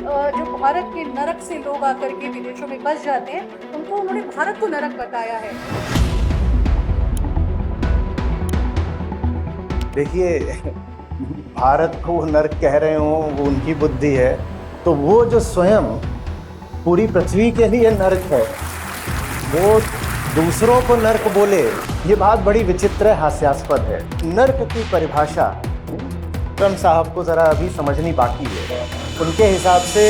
जो भारत के नरक से लोग आकर के विदेशों में बस जाते हैं, उनको उन्होंने भारत को नरक बताया है। देखिए, भारत को वो नर्क कह रहे हो वो उनकी बुद्धि है। तो वो जो स्वयं पूरी पृथ्वी के लिए नर्क है, वो दूसरों को नर्क बोले, ये बात बड़ी विचित्र है, हास्यास्पद है। नर्क की परिभाषा विक्रम साहब को जरा अभी समझनी बाकी है। उनके हिसाब से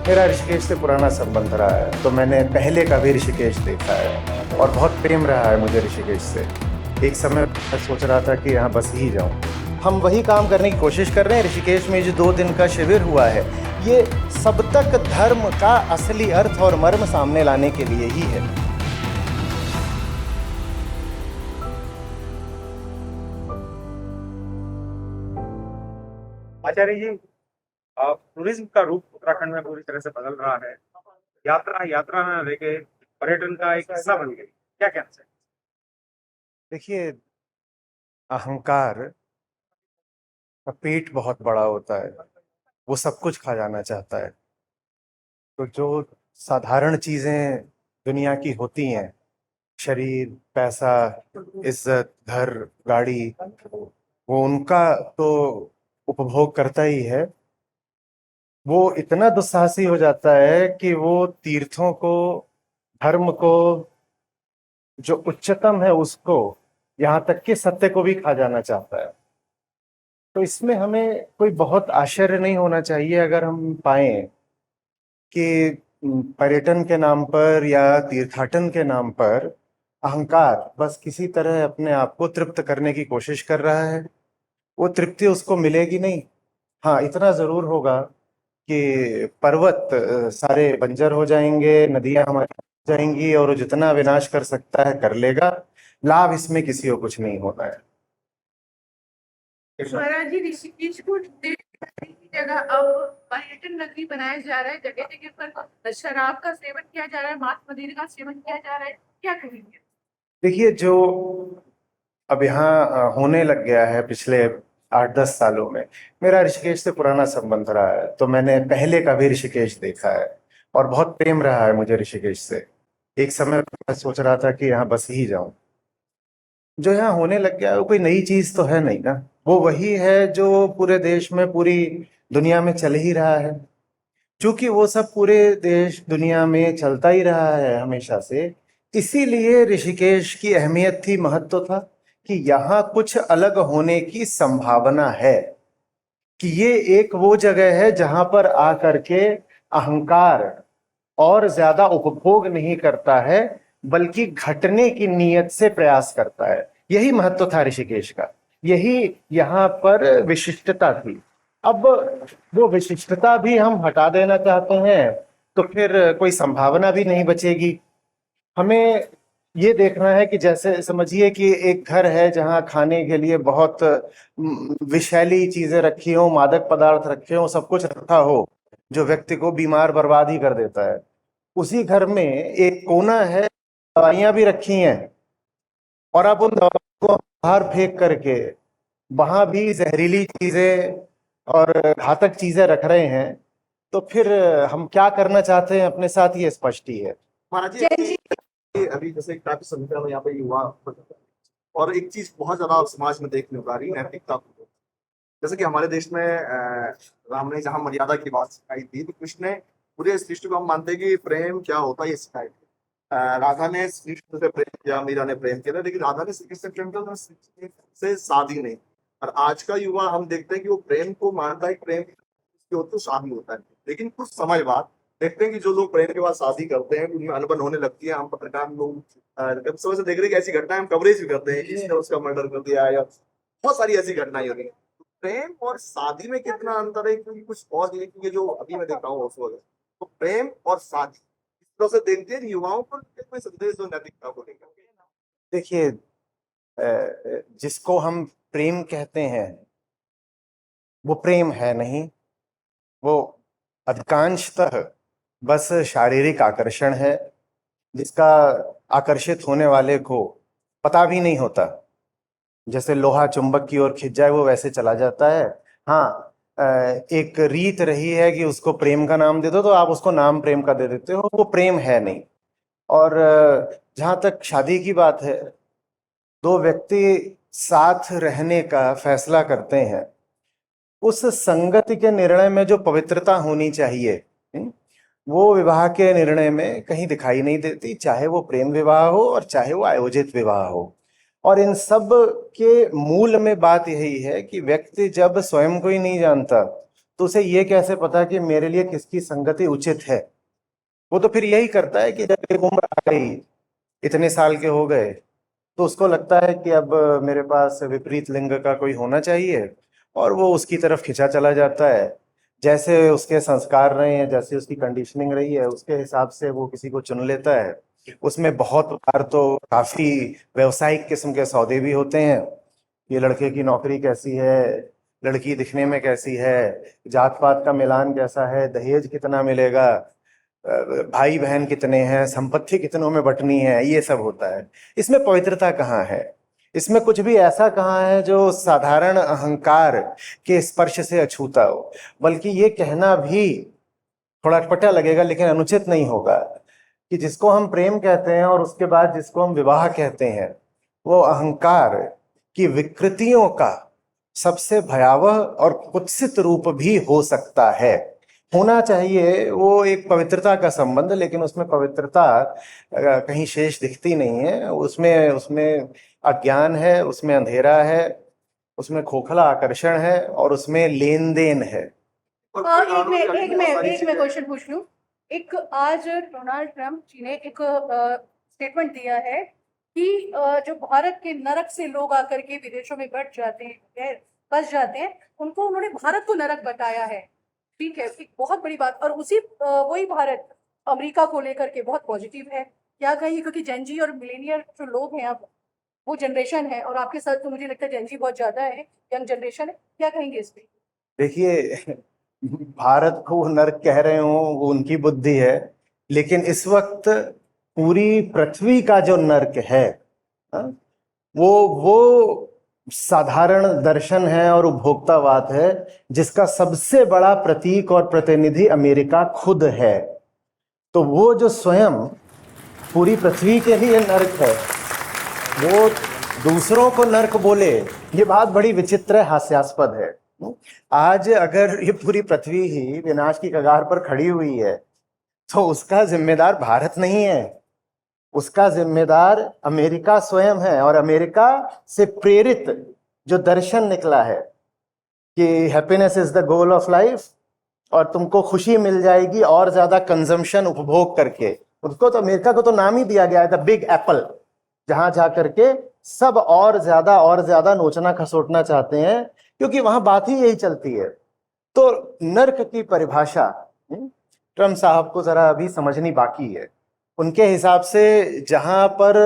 मेरा ऋषिकेश से पुराना संबंध रहा है, तो मैंने पहले का भी ऋषिकेश देखा है और बहुत प्रेम रहा है मुझे ऋषिकेश से। एक समय मैं सोच रहा था कि यहाँ बस ही जाऊँ। हम वही काम करने की कोशिश कर रहे हैं। ऋषिकेश में जो 2 दिन का शिविर हुआ है, ये सब तक धर्म का असली अर्थ और मर्म सामने लाने के लिए ही है। आचार्य जी, टूरिज्म का रूप उत्तराखंड में पूरी तरह से बदल रहा है। यात्रा यात्रा न रह के पर्यटन का एक हिस्सा बन गई, क्या कहना चाहिए? देखिए, अहंकार का पेट बहुत बड़ा होता है, वो सब कुछ खा जाना चाहता है। तो जो साधारण चीजें दुनिया की होती हैं, शरीर, पैसा, इज्जत, घर, गाड़ी, वो उनका तो उपभोग करता ही है। वो इतना दुस्साहसी हो जाता है कि वो तीर्थों को, धर्म को, जो उच्चतम है उसको, यहाँ तक कि सत्य को भी खा जाना चाहता है। तो इसमें हमें कोई बहुत आश्चर्य नहीं होना चाहिए अगर हम पाए कि पर्यटन के नाम पर या तीर्थाटन के नाम पर अहंकार बस किसी तरह अपने आप को तृप्त करने की कोशिश कर रहा है। वो तृप्ति उसको मिलेगी नहीं। हाँ, इतना जरूर होगा कि पर्वत सारे बंजर हो जाएंगे, नदियां हमारी बह जाएंगी और वो जितना विनाश कर सकता है कर लेगा। लाभ इसमें किसी को कुछ नहीं होना है। महाराज जी, ऋषिकेश को देश की जगह अब पर्यटन नगरी बनाया जा रहा है। जगह जगह पर शराब का सेवन किया जा रहा है, मांस मदिरा का सेवन किया जा रहा है, क्या कहेंगे? देखिए, जो अब यहाँ होने लग गया है पिछले 8-10 सालों में, मेरा ऋषिकेश से पुराना संबंध रहा है, तो मैंने पहले का भी ऋषिकेश देखा है और बहुत प्रेम रहा है मुझे ऋषिकेश से। एक समय मैं सोच रहा था कि यहाँ बस ही जाऊं। जो यहाँ होने लग गया है वो कोई नई चीज तो है नहीं ना। वो वही है जो पूरे देश में, पूरी दुनिया में चल ही रहा है। क्योंकि वो सब पूरे देश दुनिया में चलता ही रहा है हमेशा से, इसीलिए ऋषिकेश की अहमियत थी, महत्व था कि यहाँ कुछ अलग होने की संभावना है, कि ये एक वो जगह है जहां पर आकर के अहंकार और ज्यादा उपभोग नहीं करता है, बल्कि घटने की नीयत से प्रयास करता है। यही महत्व था ऋषिकेश का, यही यहाँ पर विशिष्टता थी। अब वो विशिष्टता भी हम हटा देना चाहते हैं, तो फिर कोई संभावना भी नहीं बचेगी। हमें ये देखना है कि जैसे समझिए कि एक घर है जहाँ खाने के लिए बहुत विषैली चीजें रखी हो, मादक पदार्थ रखे हो, सब कुछ रखा हो जो व्यक्ति को बीमार बर्बाद ही कर देता है। उसी घर में एक कोना है, दवाइयां भी रखी हैं, और आप उन दवाइयों को बाहर फेंक करके वहां भी जहरीली चीजें और घातक चीजें रख रहे हैं। तो फिर हम क्या करना चाहते हैं अपने साथ, ये स्पष्ट ही है। महाराज जी, अभी जैसे काफी संख्या में यहाँ पे युवा और एक चीज बहुत ज्यादा समाज में देखने को आ रही है, नैतिकता को। जैसे कि हमारे देश में राम ने जहाँ मर्यादा की बात सिखाई थी, तो कृष्ण ने पूरे सृष्टि को हम मानते हैं कि प्रेम क्या होता है ये सिखाई थी। राधा ने श्री कृष्ण से प्रेम किया, मीरा ने प्रेम किया, लेकिन राधा ने श्री कृष्ण से प्रेम किया, श्री कृष्ण से शादी नहीं। और आज का युवा हम देखते हैं कि वो प्रेम को मानता है, प्रेम होता है शादी होता है। लेकिन कुछ समय बाद देखते हैं कि जो लोग प्रेम के बाद शादी करते हैं उनमें अनबन होने लगती है। हम पत्रकार लोग कब समय से देख रहे हैं कि ऐसी घटनाएं हम कवरेज भी करते हैं, किसी ने उसका मर्डर कर दिया या बहुत सारी ऐसी घटनाएं हो रही है। प्रेम और शादी में कितना अंतर है, क्योंकि कुछ और ये कि जो अभी मैं देख रहा हूँ उस वक्त, तो प्रेम और शादी इस तरह से देखते हैं युवाओं को कोई संदेश जो नैतिकता को लेकर। देखिए, जिसको हम प्रेम कहते हैं वो प्रेम है नहीं, वो अधिकांशतः बस शारीरिक आकर्षण है, जिसका आकर्षित होने वाले को पता भी नहीं होता। जैसे लोहा चुंबक की ओर खिंच जाए वो वैसे चला जाता है। हाँ, एक रीत रही है कि उसको प्रेम का नाम दे दो, तो आप उसको नाम प्रेम का दे देते हो, वो प्रेम है नहीं। और जहाँ तक शादी की बात है, दो व्यक्ति साथ रहने का फैसला करते हैं, उस संगति के निर्णय में जो पवित्रता होनी चाहिए, वो विवाह के निर्णय में कहीं दिखाई नहीं देती, चाहे वो प्रेम विवाह हो और चाहे वो आयोजित विवाह हो। और इन सब के मूल में बात यही है कि व्यक्ति जब स्वयं को ही नहीं जानता तो उसे ये कैसे पता कि मेरे लिए किसकी संगति उचित है। वो तो फिर यही करता है कि जब एक उम्र आ गई, इतने साल के हो गए, तो उसको लगता है कि अब मेरे पास विपरीत लिंग का कोई होना चाहिए, और वो उसकी तरफ खिंचा चला जाता है। जैसे उसके संस्कार रहे हैं, जैसे उसकी कंडीशनिंग रही है, उसके हिसाब से वो किसी को चुन लेता है। उसमें बहुत बार तो काफी व्यवसायिक किस्म के सौदे भी होते हैं। ये लड़के की नौकरी कैसी है, लड़की दिखने में कैसी है, जात पात का मिलान कैसा है, दहेज कितना मिलेगा, भाई बहन कितने हैं, संपत्ति कितनों में बंटनी है, ये सब होता है। इसमें पवित्रता कहाँ है? इसमें कुछ भी ऐसा कहाँ है जो साधारण अहंकार के स्पर्श से अछूता हो? बल्कि ये कहना भी थोड़ा अटपटा लगेगा, लेकिन अनुचित नहीं होगा कि जिसको हम प्रेम कहते हैं और उसके बाद जिसको हम विवाह कहते हैं, वो अहंकार की विकृतियों का सबसे भयावह और कुत्सित रूप भी हो सकता है। होना चाहिए वो एक पवित्रता का संबंध, लेकिन उसमें पवित्रता कहीं शेष दिखती नहीं है। उसमें उसमें अज्ञान है, उसमें अंधेरा है, उसमें खोखला आकर्षण है, और उसमें लेन देन है। एक मैं क्वेश्चन पूछ लूं। एक आज डोनाल्ड ट्रंप जी ने एक स्टेटमेंट दिया है कि जो भारत के नरक से लोग आकर के विदेशों में बस जाते हैं, उनको उन्होंने भारत को नरक बताया है। ठीक है, एक बहुत बड़ी बात। और उसी वही भारत अमेरिका को लेकर के बहुत पॉजिटिव है। क्या कहिए, क्योंकि जेनजी और मिलेनियर जो लोग हैं अब, वो जनरेशन है, और आपके साथ तो मुझे लगता है जेनजी बहुत ज्यादा है, यंग जनरेशन है। क्या कहेंगे इस पे? देखिए, भारत को नर्क कह रहे हो वो उनकी बुद्धि है, लेकिन इस वक्त पूरी पृथ्वी का जो नर्क है, वो साधारण दर्शन है और उपभोक्तावाद है, जिसका सबसे बड़ा प्रतीक और प्रतिनिधि अमेरिका खुद है। तो वो जो स्वयं पूरी पृथ्वी के लिए नर्क है, वो दूसरों को नर्क बोले, ये बात बड़ी विचित्र है, हास्यास्पद है। आज अगर ये पूरी पृथ्वी ही विनाश की कगार पर खड़ी हुई है, तो उसका जिम्मेदार भारत नहीं है, उसका जिम्मेदार अमेरिका स्वयं है। और अमेरिका से प्रेरित जो दर्शन निकला है कि happiness is the goal of life, और तुमको खुशी मिल जाएगी और ज्यादा कंजम्पशन, उपभोग करके, उसको तो अमेरिका को तो नाम ही दिया गया है द बिग एप्पल, जहां जा करके सब और ज्यादा नोचना खसोटना चाहते हैं, क्योंकि वहां बात ही यही चलती है। तो नर्क की परिभाषा ट्रम्प साहब को जरा अभी समझनी बाकी है। उनके हिसाब से जहां पर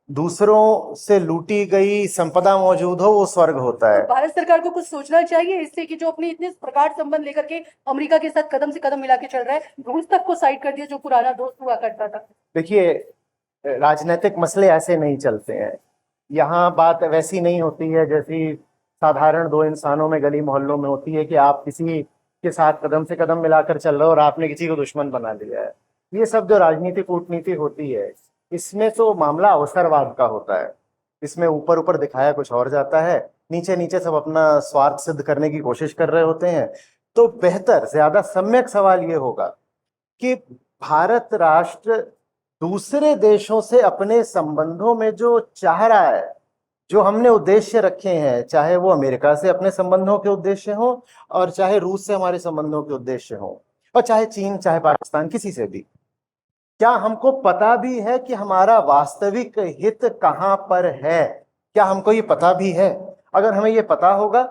दूसरों से लूटी गई संपदा मौजूद हो, वो स्वर्ग होता है। भारत सरकार को कुछ सोचना चाहिए इससे कि जो अपने इतने प्रगाढ़ संबंध लेकर के अमेरिका के साथ कदम से कदम मिला के चल रहा है, रूस तक को साइड कर दिया जो पुराना दोस्त हुआ करता था। देखिए, राजनीतिक मसले ऐसे नहीं चलते हैं। यहाँ बात वैसी नहीं होती है जैसी साधारण दो इंसानों में गली मोहल्लों में होती है कि आप किसी के साथ कदम से कदम मिलाकर चल रहे हो और आपने किसी को दुश्मन बना लिया है। ये सब जो राजनीति कूटनीति होती है, इसमें तो मामला अवसरवाद का होता है। इसमें ऊपर ऊपर दिखाया कुछ और जाता है, नीचे नीचे सब अपना स्वार्थ सिद्ध करने की कोशिश कर रहे होते हैं। तो बेहतर, ज्यादा सम्यक सवाल ये होगा कि भारत राष्ट्र दूसरे देशों से अपने संबंधों में जो चाह रहा है, जो हमने उद्देश्य रखे हैं, चाहे वो अमेरिका से अपने संबंधों के उद्देश्य हो, और चाहे रूस से हमारे संबंधों के उद्देश्य हो, और चाहे चीन, चाहे पाकिस्तान, किसी से भी, क्या हमको पता भी है कि हमारा वास्तविक हित कहाँ पर है? क्या हमको ये पता भी है? अगर हमें ये पता होगा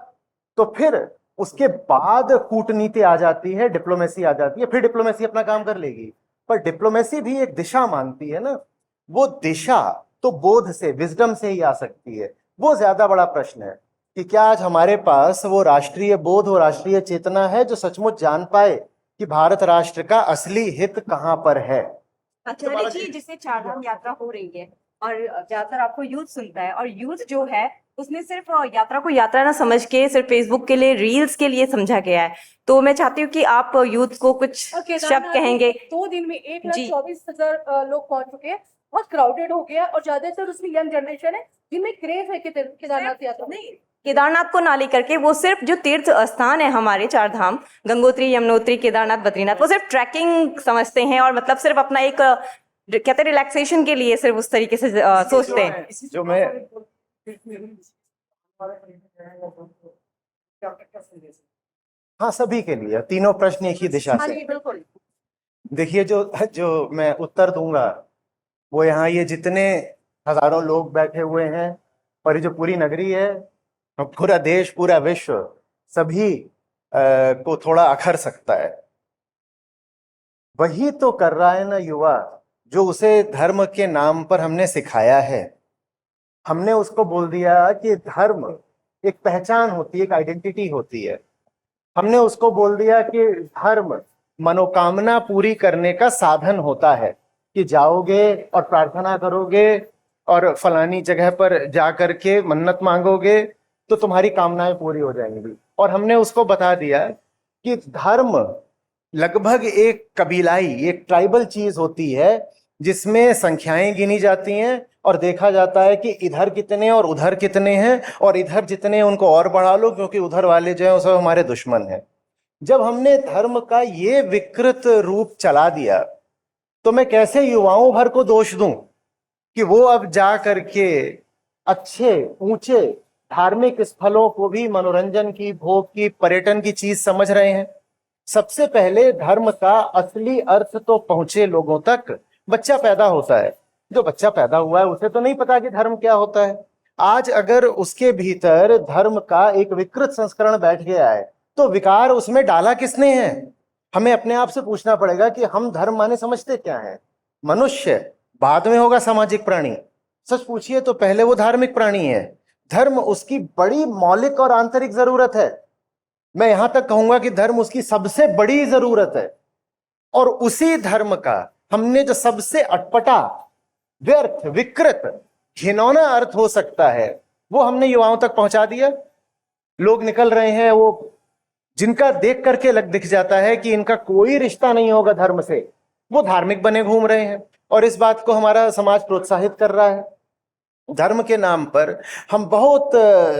तो फिर उसके बाद कूटनीति आ जाती है, डिप्लोमेसी आ जाती है, फिर डिप्लोमेसी अपना काम कर लेगी। पर डिप्लोमेसी भी एक दिशा मांगती है ना, वो दिशा तो बोध से, विजडम से ही आ सकती है। वो ज्यादा बड़ा प्रश्न है कि क्या आज हमारे पास वो राष्ट्रीय बोध, वो राष्ट्रीय चेतना है जो सचमुच जान पाए कि भारत राष्ट्र का असली हित कहाँ पर है। आचार्य जी, जिससे चारधाम यात्रा हो रही है और ज्यादातर आपको यूथ सुनता है, और यूथ जो है उसमें सिर्फ यात्रा को यात्रा ना समझ के सिर्फ फेसबुक के लिए रील्स के लिए समझा गया है। तो मैं चाहती हूँ कि आप यूथ को कुछ और शब्द केदारनाथ में कहेंगे। 2 दिन में 1,24,000 जी। लोग पहुंच चुके हैं। बहुत क्राउडेड हो गया और ज्यादातर उसमें यंग जनरेशन है जिनमें क्रेज है केदारनाथ यात्रा में। नहीं, केदारनाथ को ना लेकर के वो सिर्फ जो तीर्थ स्थान है हमारे 4 धाम, गंगोत्री, यमुनोत्री, केदारनाथ, बद्रीनाथ, वो सिर्फ ट्रैकिंग समझते हैं और मतलब सिर्फ अपना एक कहते हैं रिलैक्सेशन के लिए सिर्फ उस तरीके से सोचते हैं। जो मैं हाँ, सभी के लिए तीनों प्रश्न एक ही दिशा हाँ से। जी बिल्कुल। देखिए, जो जो मैं उत्तर दूंगा वो यहाँ ये जितने हजारों लोग बैठे हुए हैं और ये जो पूरी नगरी है, पूरा देश, पूरा विश्व, सभी को थोड़ा अखर सकता है। वही तो कर रहा है ना युवा, जो उसे धर्म के नाम पर हमने सिखाया है। हमने उसको बोल दिया कि धर्म एक पहचान होती है, एक आइडेंटिटी होती है। हमने उसको बोल दिया कि धर्म मनोकामना पूरी करने का साधन होता है, कि जाओगे और प्रार्थना करोगे और फलानी जगह पर जा करके मन्नत मांगोगे तो तुम्हारी कामनाएं पूरी हो जाएंगी। और हमने उसको बता दिया कि धर्म लगभग एक कबीलाई, एक ट्राइबल चीज होती है जिसमें संख्याएं गिनी जाती हैं और देखा जाता है कि इधर कितने और उधर कितने हैं, और इधर जितने उनको और बढ़ा लो क्योंकि उधर वाले जो है वो सब हमारे दुश्मन हैं। जब हमने धर्म का ये विकृत रूप चला दिया तो मैं कैसे युवाओं भर को दोष दूं कि वो अब जा करके अच्छे ऊंचे धार्मिक स्थलों को भी मनोरंजन की, भोग की, पर्यटन की चीज समझ रहे हैं। सबसे पहले धर्म का असली अर्थ तो पहुंचे लोगों तक। बच्चा पैदा होता है, जो बच्चा पैदा हुआ है उसे तो नहीं पता कि धर्म क्या होता है। आज अगर उसके भीतर धर्म का एक विकृत संस्करण बैठ गया है तो विकार उसमें डाला किसने है? हमें अपने आप से पूछना पड़ेगा कि हम धर्म माने समझते क्या है। मनुष्य बाद में होगा सामाजिक प्राणी। सच पूछिए तो पहले वो धार्मिक प्राणी है। धर्म उसकी बड़ी मौलिक और आंतरिक जरूरत है। मैं यहां तक कहूंगा कि धर्म उसकी सबसे बड़ी जरूरत है। और उसी धर्म का हमने जो सबसे अटपटा, व्यर्थ, विकृत, घिनौना अर्थ हो सकता है वो हमने युवाओं तक पहुंचा दिया। लोग निकल रहे हैं, वो जिनका देख करके दिख जाता है कि इनका कोई रिश्ता नहीं होगा धर्म से, वो धार्मिक बने घूम रहे हैं। और इस बात को हमारा समाज प्रोत्साहित कर रहा है। धर्म के नाम पर हम बहुत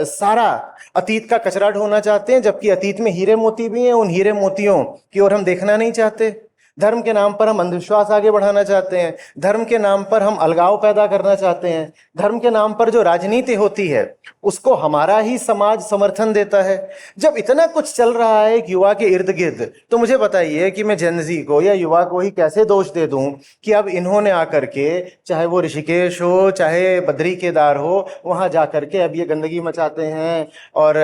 सारा अतीत का कचरा ढोना चाहते हैं, जबकि अतीत में हीरे मोती भी हैं। उन हीरे मोतियों की ओर हम देखना नहीं चाहते। धर्म के नाम पर हम अंधविश्वास आगे बढ़ाना चाहते हैं। धर्म के नाम पर हम अलगाव पैदा करना चाहते हैं। धर्म के नाम पर जो राजनीति होती है उसको हमारा ही समाज समर्थन देता है। जब इतना कुछ चल रहा है एक युवा के इर्द गिर्द, तो मुझे बताइए कि मैं जेनजी को या युवा को ही कैसे दोष दे दूं कि अब इन्होंने आकर के, चाहे वो ऋषिकेश हो, चाहे बद्री केदार हो, वहां जाकर के अब ये गंदगी मचाते हैं और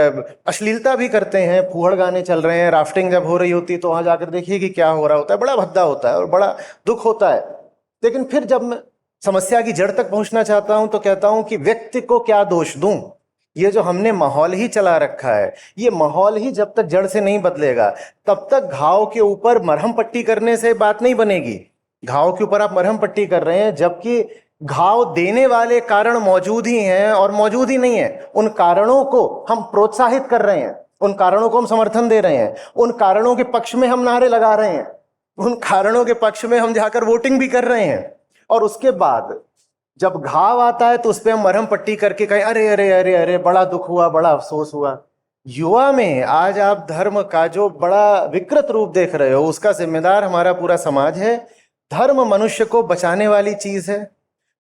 अश्लीलता भी करते हैं। फूहड़ गाने चल रहे हैं। राफ्टिंग जब हो रही होती है तो वहां जाकर देखिए कि क्या हो रहा होता है। बड़ा भद्दा होता है और बड़ा दुख होता है। लेकिन फिर जब मैं समस्या की जड़ तक पहुंचना चाहता हूं तो कहता हूं कि व्यक्ति को क्या दोष दूं। ये जो हमने माहौल ही चला रखा है, ये माहौल ही जब तक जड़ से नहीं बदलेगा तब तक घाव के ऊपर मरहम पट्टी करने से बात नहीं बनेगी। घाव के ऊपर आप मरहम पट्टी कर रहे हैं जबकि घाव देने वाले कारण मौजूद ही हैं और मौजूद ही नहीं है। उन कारणों को हम प्रोत्साहित कर रहे हैं, उन कारणों को हम समर्थन दे रहे हैं, उन कारणों के पक्ष में हम नारे लगा रहे हैं, उन कारणों के पक्ष में हम जाकर वोटिंग भी कर रहे हैं। और उसके बाद जब घाव आता है तो उस पर हम मरहम पट्टी करके कहें अरे अरे अरे अरे बड़ा दुख हुआ, बड़ा अफसोस हुआ। युवा में आज आप धर्म का जो बड़ा विकृत रूप देख रहे हो उसका जिम्मेदार हमारा पूरा समाज है। धर्म मनुष्य को बचाने वाली चीज है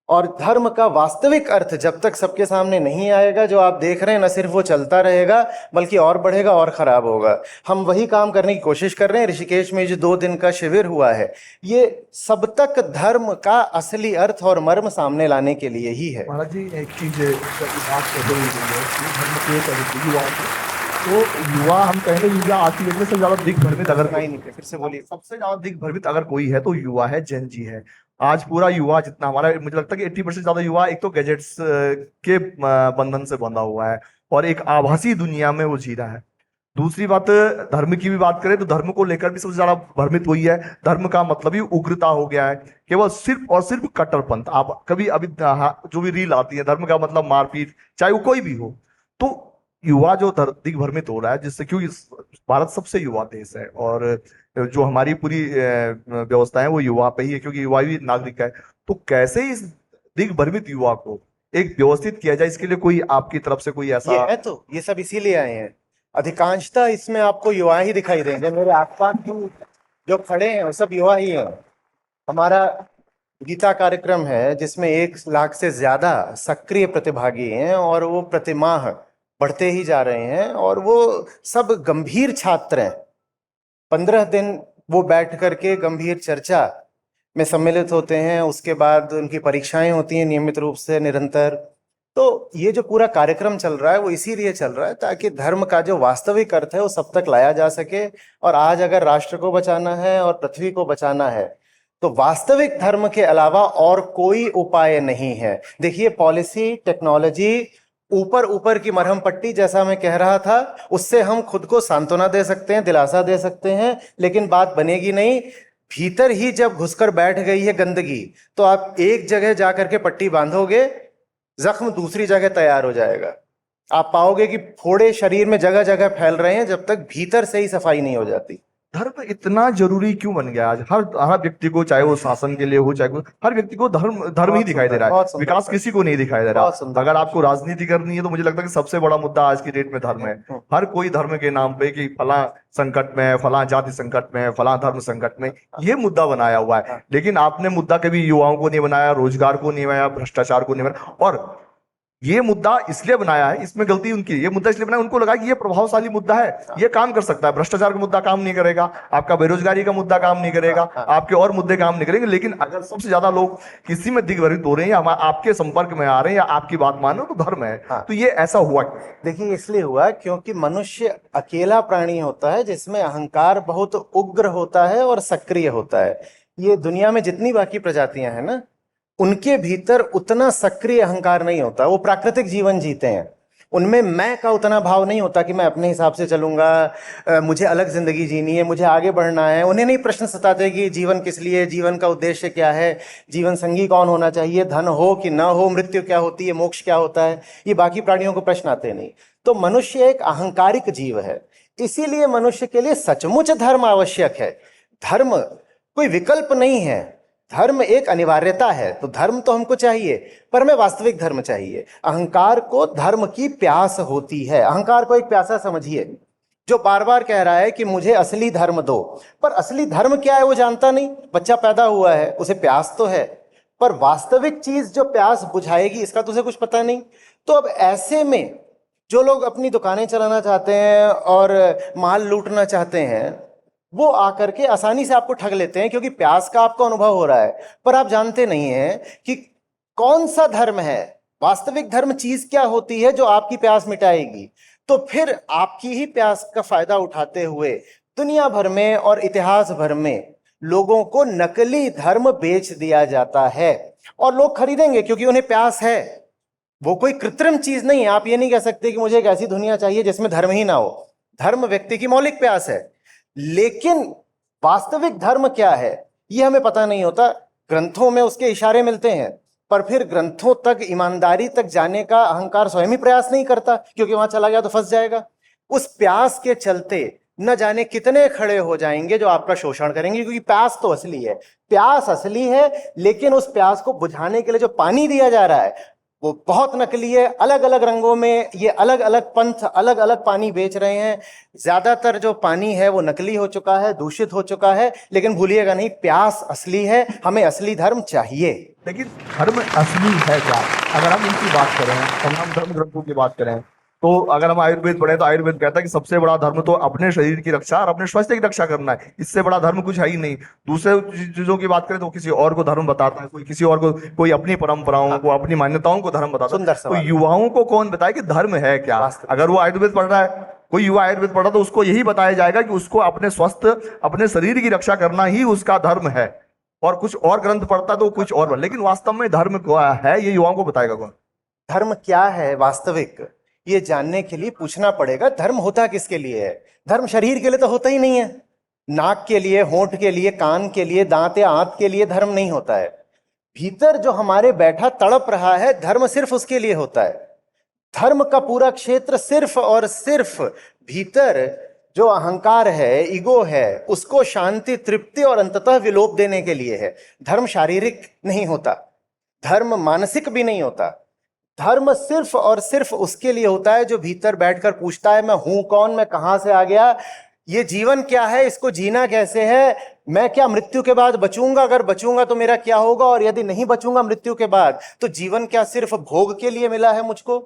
और धर्म का वास्तविक अर्थ जब तक सबके सामने नहीं आएगा, जो आप देख रहे हैं, न सिर्फ वो चलता रहेगा बल्कि और बढ़ेगा और खराब होगा। हम वही काम करने की कोशिश कर रहे हैं। ऋषिकेश में जो 2 दिन का शिविर हुआ है ये सब तक धर्म का असली अर्थ और मर्म सामने लाने के लिए ही है। महाराज जी, एक चीज बात कर रही है धर्म के युवाओं को, तो युवा हम कहेंगे युवा आज की डेट में सबसे ज्यादा दिग्भ्रमित अगर नहीं, फिर से बोलिए। सबसे ज्यादा दिग्भ्रमित अगर कोई है तो युवा है, जेन जी है। आज पूरा युवा जितना हमारा, मुझे लगता है कि 80% ज्यादा युवा एक तो गैजेट्स के बंधन से बंधा हुआ है और एक आभासी दुनिया में वो जी रहा है। दूसरी बात, धर्म की भी बात करें तो धर्म को लेकर भी सबसे ज्यादा भ्रमित हुई है। धर्म का मतलब ही उग्रता हो गया है, केवल सिर्फ और सिर्फ कट्टरपंथ। आप कभी अभी जो भी रील आती है, धर्म का मतलब मारपीट, चाहे वो कोई भी हो। तो युवा जो दिग्भ्रमित हो रहा है, जिससे, क्योंकि भारत सबसे युवा देश है और जो हमारी पूरी व्यवस्था है वो युवा पे ही है, क्योंकि युवा भी नागरिक है। तो कैसे इस दिग्भ्रमित युवा को एक व्यवस्थित किया जाए, इसके लिए कोई आपकी तरफ से कोई ऐसा? ये है तो ये सब इसीलिए आए हैं। अधिकांशतः इसमें आपको युवा ही दिखाई देंगे। मेरे आसपास जो खड़े हैं वो सब युवा ही हैं। हमारा गीता कार्यक्रम है जिसमें 1 लाख से ज्यादा सक्रिय प्रतिभागी हैं और वो प्रतिमाह बढ़ते ही जा रहे हैं और वो सब गंभीर छात्र हैं। 15 दिन वो बैठ करके गंभीर चर्चा में सम्मिलित होते हैं। उसके बाद उनकी परीक्षाएं होती हैं नियमित रूप से, निरंतर। तो ये जो पूरा कार्यक्रम चल रहा है वो इसीलिए चल रहा है ताकि धर्म का जो वास्तविक अर्थ है वो सब तक लाया जा सके। और आज अगर राष्ट्र को बचाना है और पृथ्वी को बचाना है तो वास्तविक धर्म के अलावा और कोई उपाय नहीं है। देखिए, पॉलिसी, टेक्नोलॉजी, ऊपर ऊपर की मरहम पट्टी, जैसा मैं कह रहा था, उससे हम खुद को सांत्वना दे सकते हैं, दिलासा दे सकते हैं, लेकिन बात बनेगी नहीं। भीतर ही जब घुसकर बैठ गई है गंदगी, तो आप एक जगह जाकर के पट्टी बांधोगे, जख्म दूसरी जगह तैयार हो जाएगा। आप पाओगे कि फोड़े शरीर में जगह जगह फैल रहे हैं जब तक भीतर से ही सफाई नहीं हो जाती। धर्म इतना जरूरी क्यों बन गया आज? हर व्यक्ति को, चाहे वो शासन के लिए हो, चाहे हर व्यक्ति को धर्म ही दिखाई दे रहा है। विकास किसी को नहीं दिखाई दे रहा। अगर आपको राजनीति करनी है तो मुझे लगता है कि सबसे बड़ा मुद्दा आज की डेट में धर्म है। हर कोई धर्म के नाम पे कि फला संकट में है, फला जाति संकट में है, फला धर्म संकट में, ये मुद्दा बनाया हुआ है। लेकिन आपने मुद्दा कभी युवाओं को नहीं बनाया, रोजगार को नहीं बनाया, भ्रष्टाचार को नहीं बनाया। और ये मुद्दा इसलिए बनाया है, इसमें गलती उनकी, ये मुद्दा इसलिए बनाया, उनको लगा कि ये प्रभावशाली मुद्दा है, ये काम कर सकता है। भ्रष्टाचार का मुद्दा काम नहीं करेगा, आपका बेरोजगारी का मुद्दा काम नहीं करेगा, आपके और मुद्दे काम नहीं करेंगे। लेकिन अगर सबसे ज्यादा लोग किसी में दिग्भ्रमित हो रहे हैं या आपके संपर्क में आ रहे हैं या आपकी बात मान रहे हो, तो धर्म है। तो ये ऐसा हुआ? देखिए, इसलिए हुआ क्योंकि मनुष्य अकेला प्राणी होता है जिसमें अहंकार बहुत उग्र होता है और सक्रिय होता है। ये दुनिया में जितनी बाकी प्रजातियां हैं ना, उनके भीतर उतना सक्रिय अहंकार नहीं होता। वो प्राकृतिक जीवन जीते हैं, उनमें मैं का उतना भाव नहीं होता कि मैं अपने हिसाब से चलूंगा, मुझे अलग जिंदगी जीनी है, मुझे आगे बढ़ना है। उन्हें नहीं प्रश्न सताते कि जीवन किस लिए, जीवन का उद्देश्य क्या है, जीवन संगी कौन होना चाहिए, धन हो कि ना हो, मृत्यु क्या होती है, मोक्ष क्या होता है। ये बाकी प्राणियों को प्रश्न आते नहीं। तो मनुष्य एक अहंकारिक जीव है, इसीलिए मनुष्य के लिए सचमुच धर्म आवश्यक है। धर्म कोई विकल्प नहीं है, धर्म एक अनिवार्यता है। तो धर्म तो हमको चाहिए, पर हमें वास्तविक धर्म चाहिए। अहंकार को धर्म की प्यास होती है। अहंकार को एक प्यासा समझिए जो बार बार कह रहा है कि मुझे असली धर्म दो, पर असली धर्म क्या है वो जानता नहीं। बच्चा पैदा हुआ है, उसे प्यास तो है, पर वास्तविक चीज जो प्यास बुझाएगी इसका तो उसे कुछ पता नहीं। तो अब ऐसे में जो लोग अपनी दुकानें चलाना चाहते हैं और माल लूटना चाहते हैं, वो आकर के आसानी से आपको ठग लेते हैं क्योंकि प्यास का आपको अनुभव हो रहा है, पर आप जानते नहीं हैं कि कौन सा धर्म है, वास्तविक धर्म चीज क्या होती है जो आपकी प्यास मिटाएगी। तो फिर आपकी ही प्यास का फायदा उठाते हुए दुनिया भर में और इतिहास भर में लोगों को नकली धर्म बेच दिया जाता है और लोग खरीदेंगे क्योंकि उन्हें प्यास है। वो कोई कृत्रिम चीज नहीं है। आप ये नहीं कह सकते कि मुझे एक ऐसी दुनिया चाहिए जिसमें धर्म ही ना हो। धर्म व्यक्ति की मौलिक प्यास है, लेकिन वास्तविक धर्म क्या है ये हमें पता नहीं होता। ग्रंथों में उसके इशारे मिलते हैं, पर फिर ग्रंथों तक, ईमानदारी तक जाने का अहंकार स्वयं ही प्रयास नहीं करता क्योंकि वहां चला गया तो फंस जाएगा। उस प्यास के चलते न जाने कितने खड़े हो जाएंगे जो आपका शोषण करेंगे, क्योंकि प्यास तो असली है, प्यास असली है, लेकिन उस प्यास को बुझाने के लिए जो पानी दिया जा रहा है वो बहुत नकली है। अलग अलग रंगों में ये अलग अलग पंथ अलग अलग पानी बेच रहे हैं। ज्यादातर जो पानी है वो नकली हो चुका है, दूषित हो चुका है। लेकिन भूलिएगा नहीं, प्यास असली है, हमें असली धर्म चाहिए। लेकिन धर्म असली है क्या? अगर हम इनकी बात करें, हम धर्म ग्रंथों की बात करें, तो अगर हम आयुर्वेद पढ़े तो आयुर्वेद कहता है कि सबसे बड़ा धर्म तो अपने शरीर की रक्षा और अपने स्वास्थ्य की रक्षा करना है। इससे बड़ा धर्म कुछ है ही नहीं। दूसरे चीजों की बात करें तो किसी और को धर्म बताता है, कोई किसी और को, कोई अपनी परंपराओं को, अपनी मान्यताओं को धर्म बताता है। तो युवाओं को कौन बताए कि धर्म है क्या? अगर वो आयुर्वेद पढ़ रहा है, कोई युवा आयुर्वेद पढ़ रहा तो उसको यही बताया जाएगा कि उसको अपने स्वस्थ, अपने शरीर की रक्षा करना ही उसका धर्म है। और कुछ और ग्रंथ पढ़ता तो कुछ और। लेकिन वास्तव में धर्म क्या है ये युवाओं को बताएगा कौन? धर्म क्या है वास्तविक, ये जानने के लिए पूछना पड़ेगा धर्म होता किसके लिए है। धर्म शरीर के लिए तो होता ही नहीं है। नाक के लिए, होंठ के लिए, कान के लिए, दांत या आंत के लिए धर्म नहीं होता है। भीतर जो हमारे बैठा तड़प रहा है, धर्म सिर्फ उसके लिए होता है। धर्म का पूरा क्षेत्र सिर्फ और सिर्फ भीतर जो अहंकार है, ईगो है, उसको शांति, तृप्ति और अंततः विलोप देने के लिए है। धर्म शारीरिक नहीं होता, धर्म मानसिक भी नहीं होता। धर्म सिर्फ और सिर्फ उसके लिए होता है जो भीतर बैठकर पूछता है मैं हूं कौन, मैं कहां से आ गया, ये जीवन क्या है, इसको जीना कैसे है, मैं क्या मृत्यु के बाद बचूंगा, अगर बचूंगा तो मेरा क्या होगा, और यदि नहीं बचूंगा मृत्यु के बाद तो जीवन क्या सिर्फ भोग के लिए मिला है मुझको।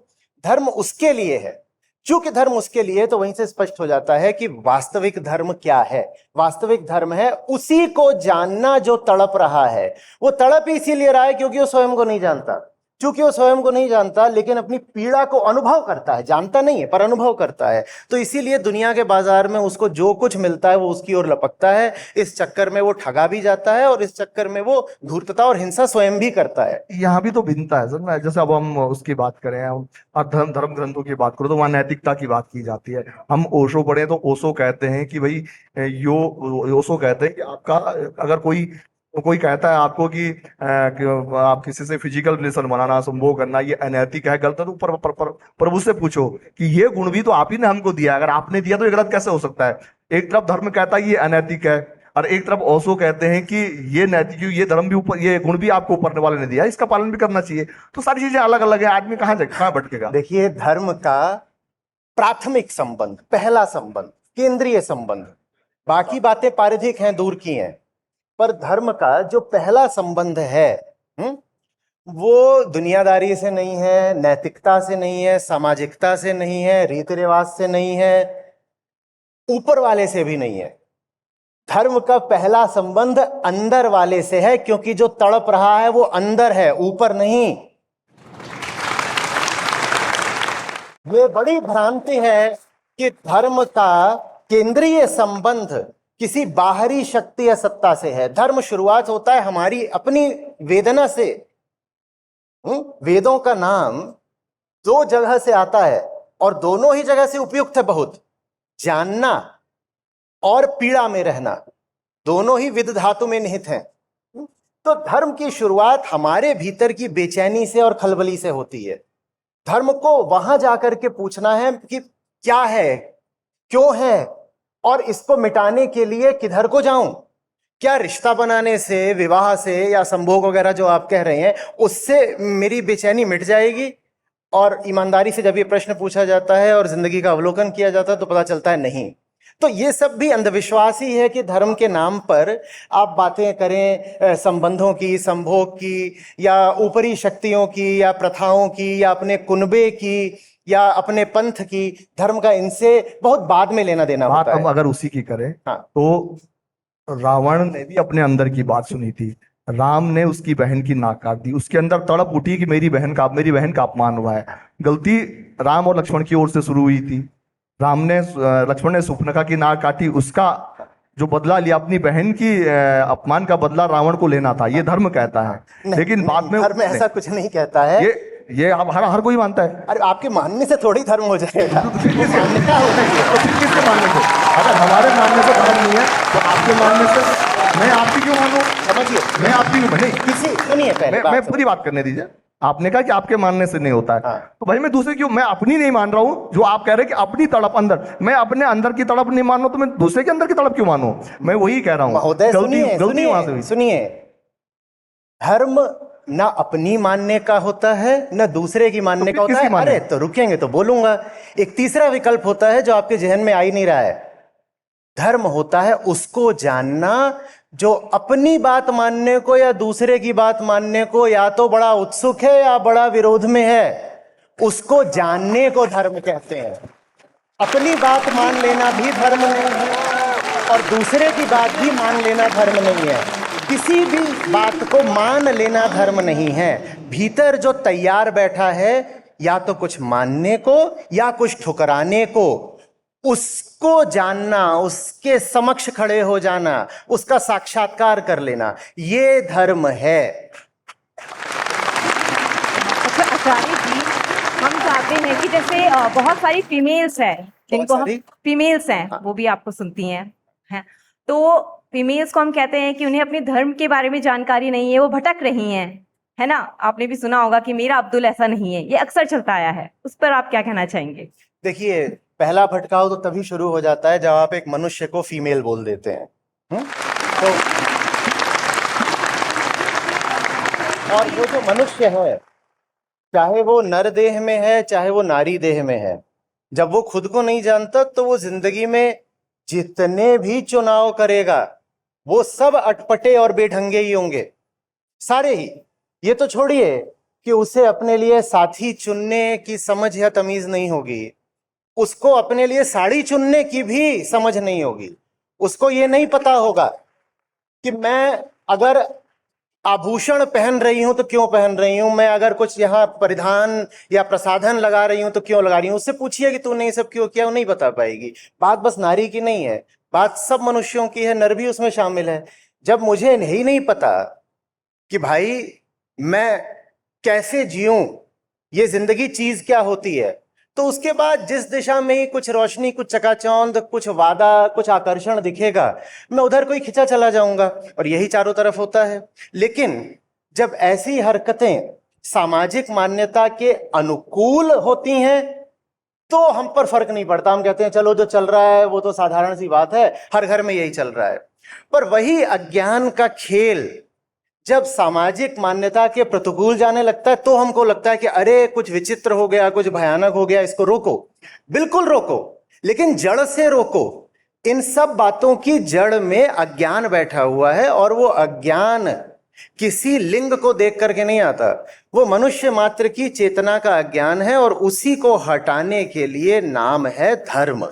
धर्म उसके लिए है। चूंकि धर्म उसके लिए, तो वहीं से स्पष्ट हो जाता है कि वास्तविक धर्म क्या है। वास्तविक धर्म है उसी को जानना जो तड़प रहा है। वो तड़प ही इसीलिए रहा है क्योंकि वो स्वयं को नहीं जानता। चूंकि वो स्वयं को नहीं जानता, लेकिन अपनी पीड़ा को अनुभव करता है, जानता नहीं है पर अनुभव करता है, तो इसीलिए दुनिया के बाजार में उसको जो कुछ मिलता है वो उसकी ओर लपकता है। इस चक्कर में वो ठगा भी जाता है और इस चक्कर में वो धूर्तता और हिंसा स्वयं भी करता है। यहाँ भी तो भिन्नता है सर। मैं जैसे अब हम उसकी बात करें, हम धर्म ग्रंथों की बात करो तो वहाँ नैतिकता की बात की जाती है। हम ओशो पढ़े तो ओशो कहते हैं कि भाई ओशो कहते हैं कि आपका अगर कोई कहता है आपको कि आप किसी से फिजिकल रिलेशन बनाना, संभोग करना ये अनैतिक है, गलत है, तो प्रभु से पूछो कि ये गुण भी तो आप ही ने हमको दिया, अगर आपने दिया तो ये गलत कैसे हो सकता है। एक तरफ धर्म कहता है ये अनैतिक है और एक तरफ ओशो कहते हैं कि ये नैतिक, ये धर्म भी ऊपर, ये गुण भी आपको ऊपर वाले ने दिया, इसका पालन भी करना चाहिए। तो सारी चीजें अलग अलग है, आदमी कहाँ भटकेगा। देखिए, धर्म का प्राथमिक संबंध, पहला संबंध, केंद्रीय संबंध, बाकी बातें पारिधिक हैं, दूर की हैं, पर धर्म का जो पहला संबंध है वो दुनियादारी से नहीं है, नैतिकता से नहीं है, सामाजिकता से नहीं है, रीति रिवाज से नहीं है, ऊपर वाले से भी नहीं है। धर्म का पहला संबंध अंदर वाले से है, क्योंकि जो तड़प रहा है वो अंदर है, ऊपर नहीं। ये बड़ी भ्रांति है कि धर्म का केंद्रीय संबंध किसी बाहरी शक्ति या सत्ता से है। धर्म शुरुआत होता है हमारी अपनी वेदना से। वेदों का नाम दो जगह से आता है और दोनों ही जगह से उपयुक्त है बहुत। जानना और पीड़ा में रहना, दोनों ही विद धातु में निहित हैं। तो धर्म की शुरुआत हमारे भीतर की बेचैनी से और खलबली से होती है। धर्म को वहां जाकर के पूछना है कि क्या है, क्यों है, और इसको मिटाने के लिए किधर को जाऊं। क्या रिश्ता बनाने से, विवाह से या संभोग वगैरह जो आप कह रहे हैं, उससे मेरी बेचैनी मिट जाएगी? और ईमानदारी से जब ये प्रश्न पूछा जाता है और जिंदगी का अवलोकन किया जाता है तो पता चलता है नहीं। तो ये सब भी अंधविश्वास ही है कि धर्म के नाम पर आप बातें करें संबंधों की, संभोग की, या ऊपरी शक्तियों की, या प्रथाओं की, या अपने कुनबे की, या अपने पंथ की। धर्म का इनसे बहुत बाद में लेना देना होता है। हम अगर उसी की करें तो रावण ने भी अपने अंदर की बात सुनी थी। राम ने उसकी बहन की नाक काट दी, उसके अंदर तड़प उठी कि मेरी बहन का अपमान हुआ है। गलती राम और लक्ष्मण की ओर से शुरू हुई थी। लक्ष्मण ने सुपनखा की नाक काटी, उसका जो बदला लिया, अपनी बहन की अपमान का बदला रावण को लेना था, ये धर्म कहता है। लेकिन बाद में धर्म ऐसा कुछ नहीं कहता है। ये अब हर कोई मानता है। अरे आपके मानने से थोड़ी धर्म हो जाएगा। तो फिर किसके मानने से? अगर हमारे मानने से धर्म नहीं है तो आपके मानने से मैं आपकी क्यों मानूं? समझिए, मैं आपकी क्यों बने? किसी सुनिए, पहले मैं पूरी बात करने दीजिए। आपने कहा कि आपके मानने से नहीं होता है, तो भाई मैं दूसरे क्यों, मैं अपनी नहीं मान रहा हूं। जो आप कह रहे हैं कि अपनी तड़प अंदर, मैं अपने अंदर की तड़प नहीं मान रहा, तो मैं दूसरे के अंदर की तड़प क्यों मानूं? मैं वही कह रहा हूं। महोदय गलती वहां से हुई। सुनिए, धर्म ना अपनी मानने का होता है ना दूसरे की मानने का होता है। अरे तो रुकेंगे तो बोलूंगा। एक तीसरा विकल्प होता है जो आपके जहन में आ ही नहीं रहा है। धर्म होता है उसको जानना जो अपनी बात मानने को या दूसरे की बात मानने को या तो बड़ा उत्सुक है या बड़ा विरोध में है। उसको जानने को धर्म कहते हैं। अपनी बात मान लेना भी धर्म नहीं है और दूसरे की बात भी मान लेना धर्म नहीं है। किसी भी बात को मान लेना धर्म नहीं है। भीतर जो तैयार बैठा है या तो कुछ मानने को या कुछ ठुकराने को, उसको जानना, उसके समक्ष खड़े हो जाना, उसका साक्षात्कार कर लेना, ये धर्म है। अच्छा आचार्य जी, हम चाहते हैं कि जैसे बहुत सारी फीमेल्स हैं जिनको हम सारी? फीमेल्स हैं वो भी आपको सुनती हैं तो फीमेल्स को हम कहते हैं कि उन्हें अपने धर्म के बारे में जानकारी नहीं है, वो भटक रही हैं, है ना। आपने भी सुना होगा कि मेरा अब्दुल ऐसा नहीं है, ये अक्सर चलता आया है, उस पर आप क्या कहना चाहेंगे? देखिए, पहला भटकाव तो तभी शुरू हो जाता है जब आप एक मनुष्य को फीमेल बोल देते हैं। तो और वो जो मनुष्य है, चाहे वो नर देह में है चाहे वो नारी देह में है, जब वो खुद को नहीं जानता तो वो जिंदगी में जितने भी चुनाव करेगा वो सब अटपटे और बेढंगे ही होंगे, सारे ही। ये तो छोड़िए कि उसे अपने लिए साथी चुनने की समझ या तमीज नहीं होगी, उसको अपने लिए साड़ी चुनने की भी समझ नहीं होगी। उसको ये नहीं पता होगा कि मैं अगर आभूषण पहन रही हूं तो क्यों पहन रही हूं, मैं अगर कुछ यहाँ परिधान या प्रसाधन लगा रही हूं तो क्यों लगा रही हूं। उससे पूछिए कि तूने ये सब क्यों किया, वो नहीं बता पाएगी। बात बस नारी की नहीं है, बात सब मनुष्यों की है, नर भी उसमें शामिल है। जब मुझे नहीं पता कि भाई मैं कैसे जीऊं, ये जिंदगी चीज क्या होती है, तो उसके बाद जिस दिशा में ही कुछ रोशनी, कुछ चकाचौंध, कुछ वादा, कुछ आकर्षण दिखेगा, मैं उधर कोई खिंचा चला जाऊंगा, और यही चारों तरफ होता है। लेकिन जब ऐसी हरकतें सामाजिक मान्यता के अनुकूल होती हैं तो हम पर फर्क नहीं पड़ता, हम कहते हैं चलो जो चल रहा है वो तो साधारण सी बात है, हर घर में यही चल रहा है। पर वही अज्ञान का खेल जब सामाजिक मान्यता के प्रतिकूल जाने लगता है तो हमको लगता है कि अरे कुछ विचित्र हो गया, कुछ भयानक हो गया, इसको रोको। बिल्कुल रोको, लेकिन जड़ से रोको। इन सब बातों की जड़ में अज्ञान बैठा हुआ है, और वो अज्ञान किसी लिंग को देख करके नहीं आता, वो मनुष्य मात्र की चेतना का अज्ञान है, और उसी को हटाने के लिए नाम है धर्म।